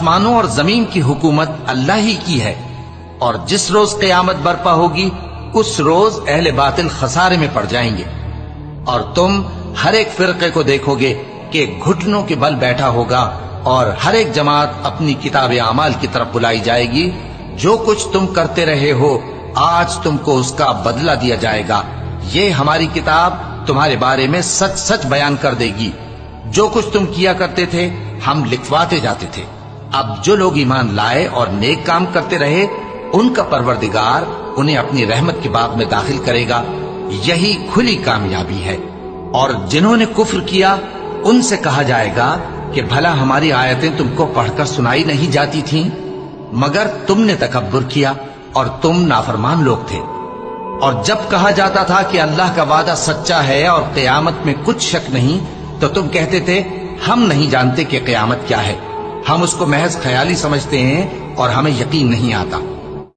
آسمانوں اور زمین کی حکومت اللہ ہی کی ہے، اور جس روز قیامت برپا ہوگی اس روز اہل باطل خسارے میں پڑ جائیں گے، اور تم ہر ایک فرقے کو دیکھو گے کہ گھٹنوں کے بل بیٹھا ہوگا، اور ہر ایک جماعت اپنی کتاب اعمال کی طرف بلائی جائے گی، جو کچھ تم کرتے رہے ہو آج تم کو اس کا بدلہ دیا جائے گا، یہ ہماری کتاب تمہارے بارے میں سچ سچ بیان کر دے گی، جو کچھ تم کیا کرتے تھے ہم لکھواتے جاتے تھے۔ اب جو لوگ ایمان لائے اور نیک کام کرتے رہے ان کا پروردگار انہیں اپنی رحمت کے باغ میں داخل کرے گا، یہی کھلی کامیابی ہے۔ اور جنہوں نے کفر کیا ان سے کہا جائے گا کہ بھلا ہماری آیتیں تم کو پڑھ کر سنائی نہیں جاتی تھیں، مگر تم نے تکبر کیا اور تم نافرمان لوگ تھے۔ اور جب کہا جاتا تھا کہ اللہ کا وعدہ سچا ہے اور قیامت میں کچھ شک نہیں، تو تم کہتے تھے ہم نہیں جانتے کہ قیامت کیا ہے، ہم اس کو محض خیالی سمجھتے ہیں اور ہمیں یقین نہیں آتا۔